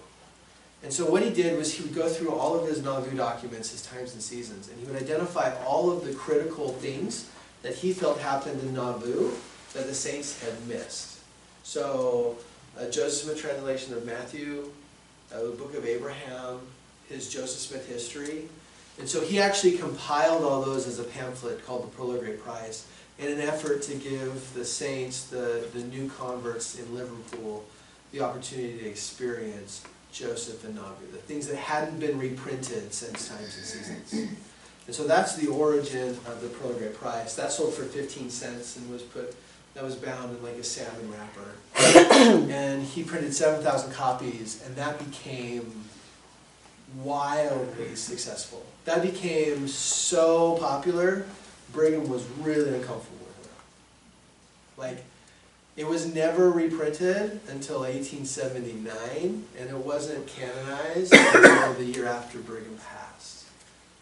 And so what he did was he would go through all of his Nauvoo documents, his times and seasons, and he would identify all of the critical things that he felt happened in Nauvoo that the saints had missed. So Joseph Smith translation of Matthew, the book of Abraham, his Joseph Smith history. And so he actually compiled all those as a pamphlet called the Pearl of Great Price in an effort to give the saints, the new converts in Liverpool, the opportunity to experience Joseph and Nauvoo, the things that hadn't been reprinted since times and seasons. And so that's the origin of the Pearl of Great Price. That sold for 15 cents and that was bound in a salmon wrapper. And he printed 7,000 copies, and that became wildly successful. That became so popular, Brigham was really uncomfortable with it. It was never reprinted until 1879, and it wasn't canonized until the year after Brigham passed.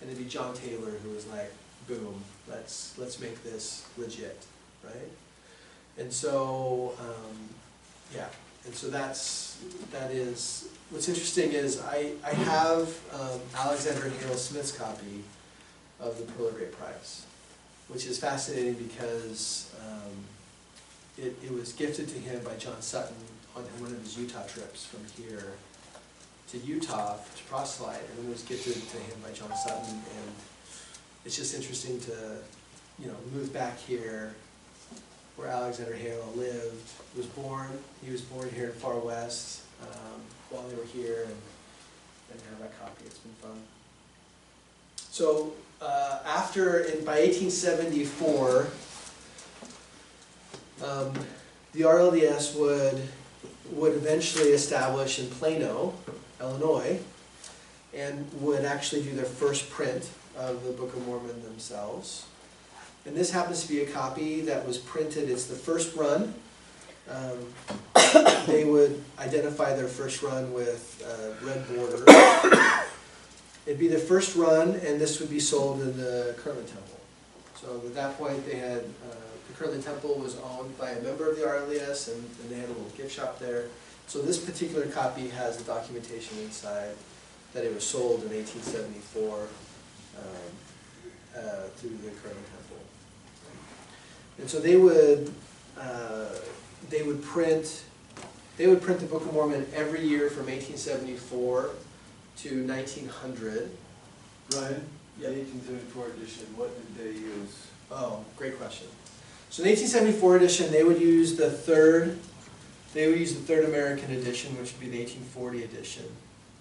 And it'd be John Taylor who was like, boom, let's make this legit, right? And so, yeah, and so that is, what's interesting is I have Alexander and Harold Smith's copy of the Pearl of Great Price, which is fascinating because it was gifted to him by John Sutton on one of his Utah trips from here to Utah to proselyte, and it was gifted to him by John Sutton, and it's just interesting to, move back here where Alexander Hale lived, was born. He was born here in Far West while they were here, and have that copy. It's been fun. So by 1874, the RLDS would eventually establish in Plano, Illinois, and would actually do their first print of the Book of Mormon themselves. And this happens to be a copy that was printed, it's the first run. They would identify their first run with red border. It'd be the first run, and this would be sold in the Kirtland Temple. So at that point, they had, the Kirtland Temple was owned by a member of the RLDS, and they had a little gift shop there. So this particular copy has the documentation inside that it was sold in 1874 through the Kirtland Temple. And so they would print the Book of Mormon every year from 1874 to 1900. Ryan, the Yep. 1874 edition, what did they use? Oh, great question. So in the 1874 edition, they would use the third American edition, which would be the 1840 edition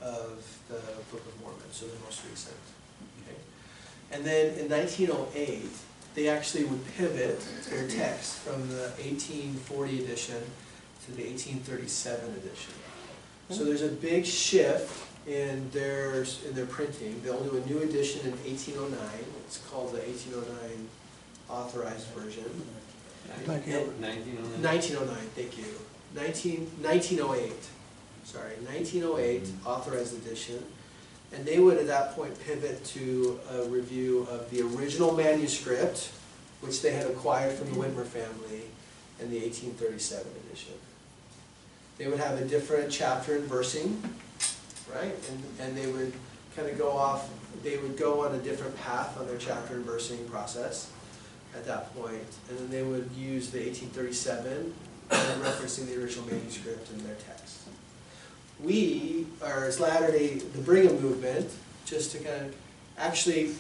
of the Book of Mormon, so the most recent. Okay. And then in 1908, they actually would pivot their text from the 1840 edition to the 1837 edition. So there's a big shift in their printing. They'll do a new edition in 1809. It's called the 1809 Authorized Version. 1909? 1909, thank you. 1908, sorry, 1908 Authorized Edition. And they would at that point pivot to a review of the original manuscript, which they had acquired from the Whitmer family, in the 1837 edition. They would have a different chapter and versing, right? And they would kind of go off, they would go on a different path on their chapter and versing process at that point. And then they would use the 1837, referencing the original manuscript in their text. We, or as Latter-day, the Brigham movement, just to kind of, actually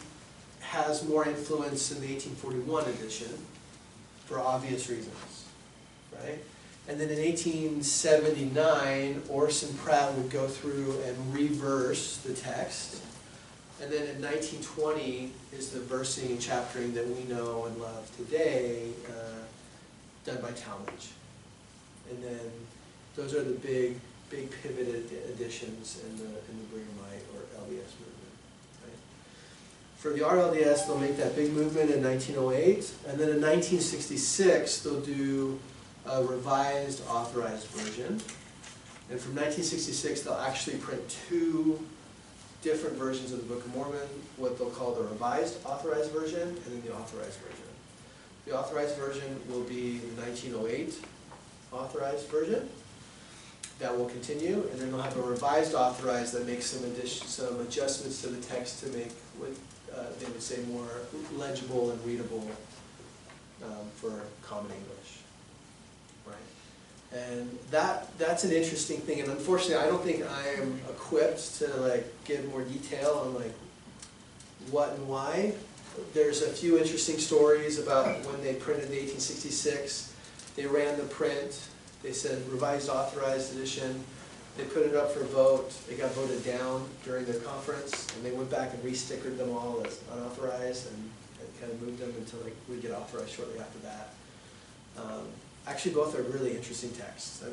has more influence in the 1841 edition for obvious reasons, right? And then in 1879, Orson Pratt would go through and reverse the text. And then in 1920 is the versing and chaptering that we know and love today, done by Talmage. And then those are the big pivoted editions in the Brighamite or LDS movement. Right? For the RLDS, they'll make that big movement in 1908, and then in 1966 they'll do a revised authorized version. And from 1966 they'll actually print two different versions of the Book of Mormon, what they'll call the revised authorized version and then the authorized version. The authorized version will be the 1908 authorized version. That will continue, and then they'll have a revised authorized that makes some adjustments to the text to make what they would say more legible and readable for common English, right? And that's an interesting thing, and unfortunately, I don't think I am equipped to like give more detail on like what and why. There's a few interesting stories about when they printed the 1866. They ran the print. They said revised authorized edition. They put it up for vote. They got voted down during their conference, and they went back and re-stickered them all as unauthorized and kind of moved them until like we get authorized shortly after that. Actually, both are really interesting texts.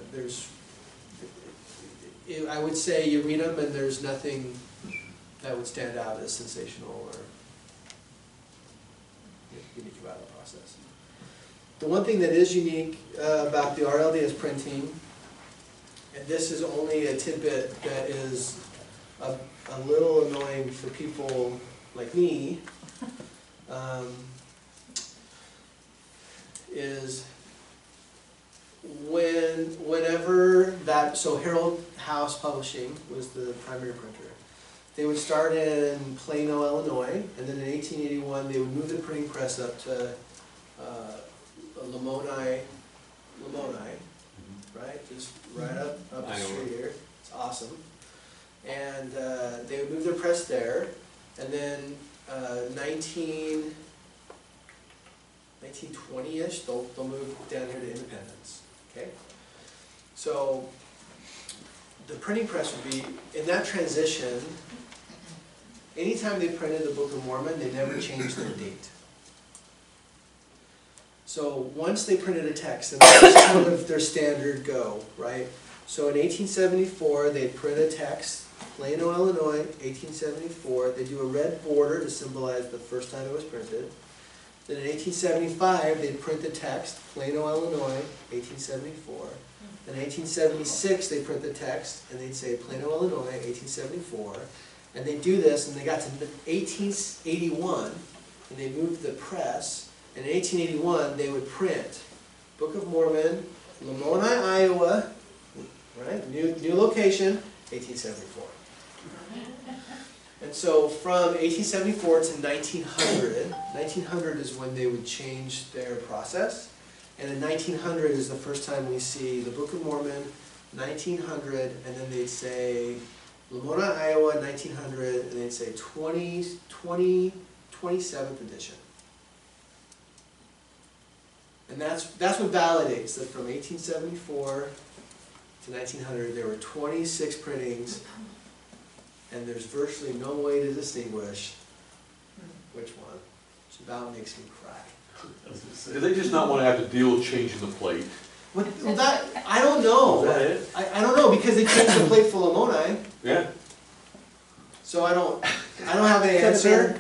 I would say you read them and there's nothing that would stand out as sensational or unique about the process. The one thing that is unique about the RLDS printing, and this is only a tidbit that is a little annoying for people like me, is whenever that, so Herald House Publishing was the primary printer. They would start in Plano, Illinois, and then in 1881 they would move the printing press up to Lamoni, right? Just right up the street here. It's awesome. And they would move their press there, and then 1920-ish, they'll move down here to Independence. Okay? So the printing press would be, in that transition, anytime they printed the Book of Mormon, they never changed their date. So once they printed a text, and that was kind of their standard go, right? So in 1874, they'd print a text, Plano, Illinois, 1874. They do a red border to symbolize the first time it was printed. Then in 1875, they print the text, Plano, Illinois, 1874. In 1876, they print the text, and they'd say Plano, Illinois, 1874. And they do this, and they got to 1881, and they moved the press. And in 1881, they would print Book of Mormon, Lamoni, Iowa, right? New location, 1874. And so from 1874 to 1900, 1900 is when they would change their process. And in 1900 is the first time we see the Book of Mormon, 1900, and then they'd say Lamoni, Iowa, 1900, and they'd say 27th edition. And that's what validates that from 1874 to 1900, there were 26 printings, and there's virtually no way to distinguish which one. Which about makes me cry. Do they just not want to have to deal with changing the plate? Well, that, I don't know. Is that it? I don't know, because they changed the plate for Lamoni, Yeah. so I don't have an answer.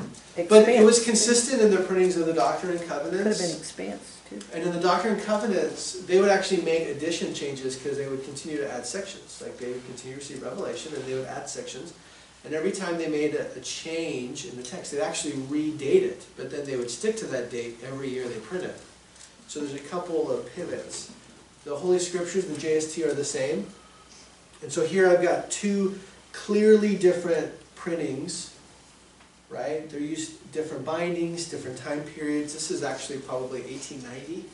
But it was consistent in their printings of the Doctrine and Covenants. Could have been expanse, too. And in the Doctrine and Covenants, they would actually make addition changes because they would continue to add sections. Like they would continue to receive revelation and they would add sections. And every time they made a change in the text, they'd actually redate it, but then they would stick to that date every year they print it. So there's a couple of pivots. The Holy Scriptures and the JST are the same. And so here I've got two clearly different printings, right? They're used different bindings, different time periods. This is actually probably 1890,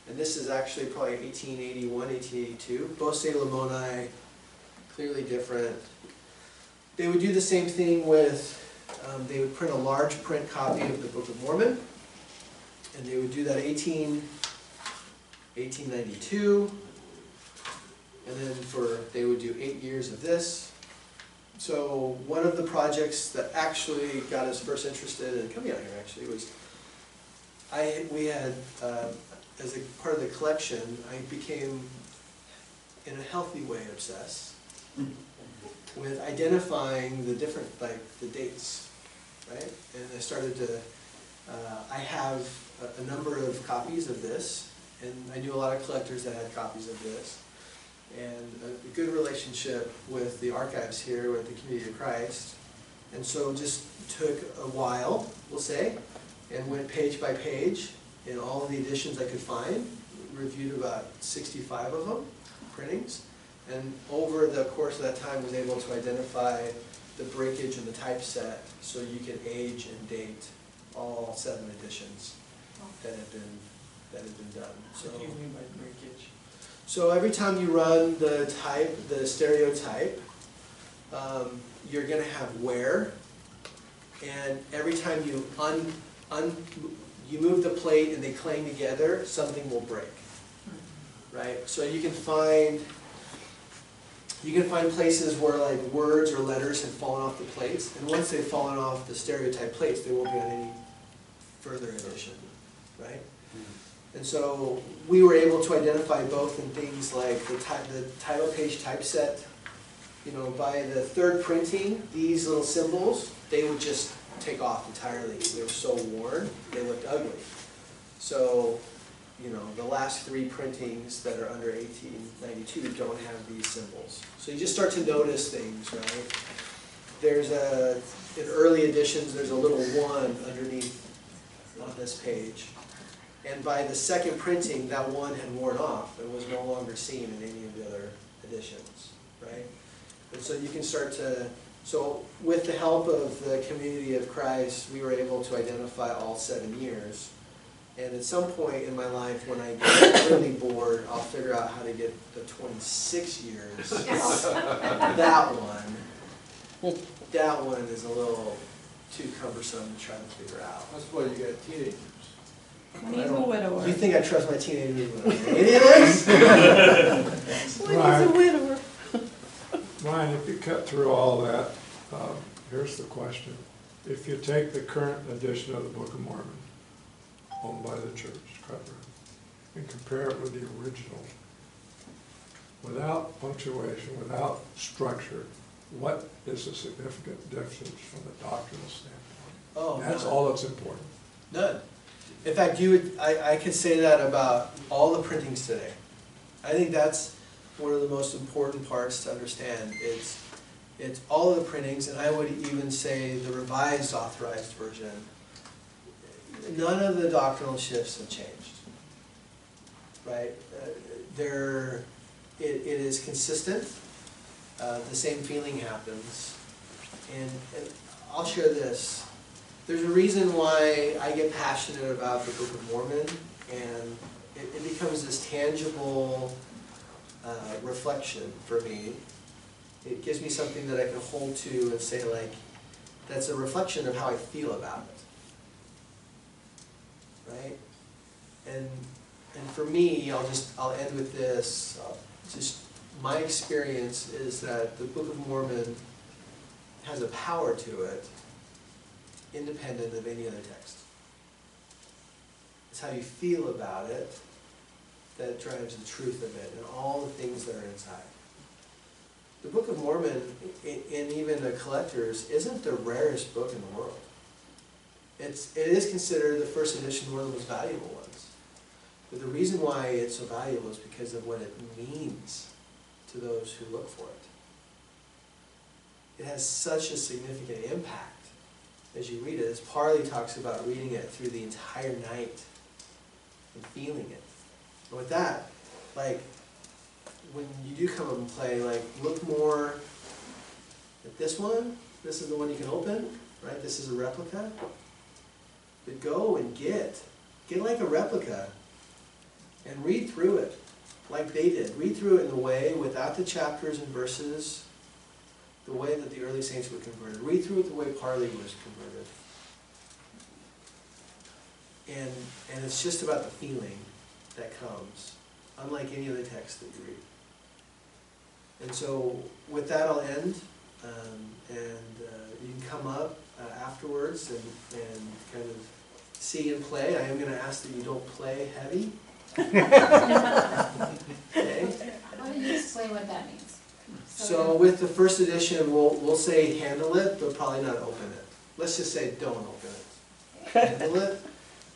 and this is actually probably 1881, 1882. Both say Lamoni, clearly different. They would do the same thing with, they would print a large print copy of the Book of Mormon, and they would do that 1892, and then they would do 8 years of this. So one of the projects that actually got us first interested in coming out here actually was, we had, as a part of the collection, I became, in a healthy way, obsessed with identifying the different, like, the dates, right? And I started to, I have a number of copies of this, and I knew a lot of collectors that had copies of this, and a good relationship with the archives here with the Community of Christ. And so just took a while, we'll say, and went page by page in all of the editions I could find, reviewed about 65 of them, printings, and over the course of that time was able to identify the breakage and the typeset so you can age and date all 7 editions that have been done. So, What do you mean by breakage? so every time you run the stereotype, you're going to have wear, and every time you you move the plate and they clang together, something will break, right? So you can find places where like words or letters have fallen off the plates, and once they've fallen off the stereotype plates, they won't be on any further edition, right? And so we were able to identify both in things like the title page typeset. You know, by the 3rd printing, these little symbols, they would just take off entirely because they were so worn, they looked ugly. So, you know, the last 3 printings that are under 1892 don't have these symbols. So you just start to notice things, right? There's in early editions, there's a little 1 underneath on this page. And by the 2nd printing, that 1 had worn off and was no longer seen in any of the other editions, right? And so you can start to, so with the help of the Community of Christ, we were able to identify all 7 years. And at some point in my life, when I get really bored, I'll figure out how to get the 26 years. That one is a little too cumbersome to try to figure out. That's why you got teenagers. When he's a widower. You think I trust my teenagers when I'm any of this? When he's a widower. Ryan, if you cut through all that, here's the question. If you take the current edition of the Book of Mormon, owned by the church, cover, and compare it with the original, without punctuation, without structure, what is the significant difference from a doctrinal standpoint? Oh, That's none. all that's important. None. In fact, I could say that about all the printings today. I think that's one of the most important parts to understand. It's all of the printings, and I would even say the revised authorized version. None of the doctrinal shifts have changed, right? It is consistent. The same feeling happens, and I'll share this. There's a reason why I get passionate about the Book of Mormon, and it becomes this tangible reflection for me. It gives me something that I can hold to and say, like, that's a reflection of how I feel about it, right? And for me, I'll end with this. Just my experience is that the Book of Mormon has a power to it independent of any other text. It's how you feel about it that drives the truth of it and all the things that are inside. The Book of Mormon, and even the collectors, isn't the rarest book in the world. It is considered the first edition one of the most valuable ones. But the reason why it's so valuable is because of what it means to those who look for it. It has such a significant impact as you read it. As Parley talks about reading it through the entire night and feeling it. And with that, like, when you do come and play, like, look more at this one. This is the one you can open, right? This is a replica. But go and get like a replica and read through it like they did. Read through it in the way, without the chapters and verses, the way that the early saints were converted. Read through it the way Parley was converted. And it's just about the feeling that comes, unlike any other text that you read. And so with that I'll end, you can come up afterwards and kind of see and play. I am going to ask that you don't play heavy. Okay? Why don't you explain what that means? So with the first edition, we'll say handle it, but probably not open it. Let's just say don't open it. Handle it,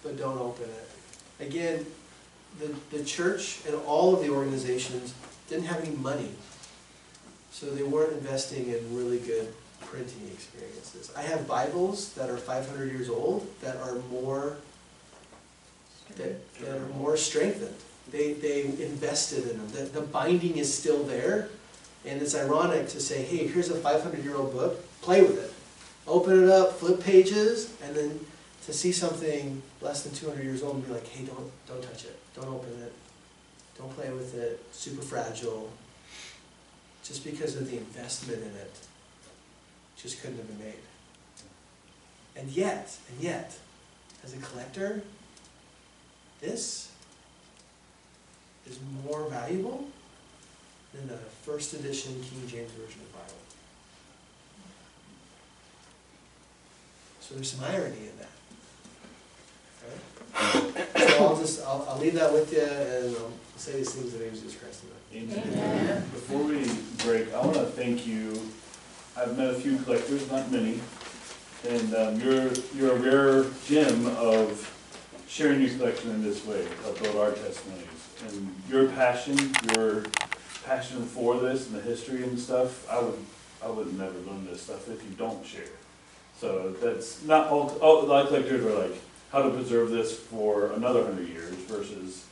but don't open it. Again, the church and all of the organizations didn't have any money, so they weren't investing in really good printing experiences. I have Bibles that are 500 years old that are more strengthened. They invested in them. The binding is still there, and it's ironic to say, hey, here's a 500-year-old book, play with it. Open it up, flip pages, and then to see something less than 200 years old and be like, hey, don't touch it, don't open it, don't play with it, super fragile. Just because of the investment in it, just couldn't have been made. And yet, as a collector, this is more valuable than the first edition King James Version of the Bible. So there's some irony in that. Right? So I'll leave that with you, and I'll say these things in the name of Jesus Christ. Amen. Before we break, I want to thank you. I've met a few collectors, not many, and you're a rare gem of sharing your collection in this way, about our testimonies. And your passion for this and the history and stuff, I would never learn this stuff if you don't share it. So that's not all a lot of collectors are like, how to preserve this for another 100 years versus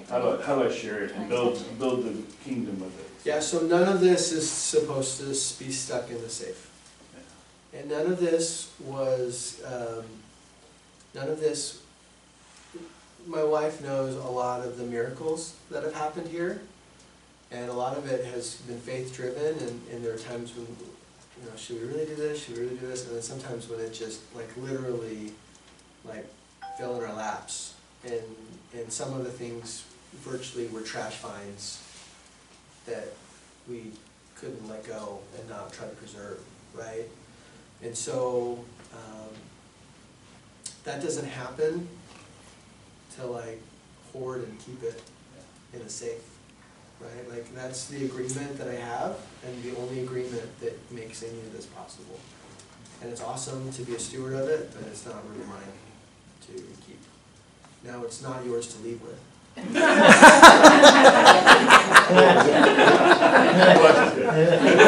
how do I share it and build the kingdom with it. Yeah, so none of this is supposed to be stuck in the safe. Yeah. And none of this, my wife knows a lot of the miracles that have happened here, and a lot of it has been faith-driven, and there are times when, should we really do this, should we really do this, and then sometimes when it just, like, literally, like, fell in our laps, and some of the things virtually were trash finds that we couldn't let go and not try to preserve, right? And so, that doesn't happen to, like, hoard and keep it in a safe, right? Like, that's the agreement that I have, and the only agreement that makes makes any of this possible. And it's awesome to be a steward of it, but it's not really mine to keep. Now it's not yours to leave with. But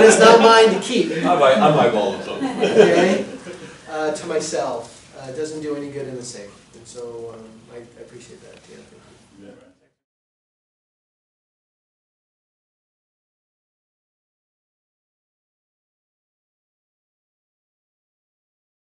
it's not mine to keep. I might volunteer something. Okay, to myself. It doesn't do any good in the safe, and so I appreciate that. Yeah, thank you. Yeah.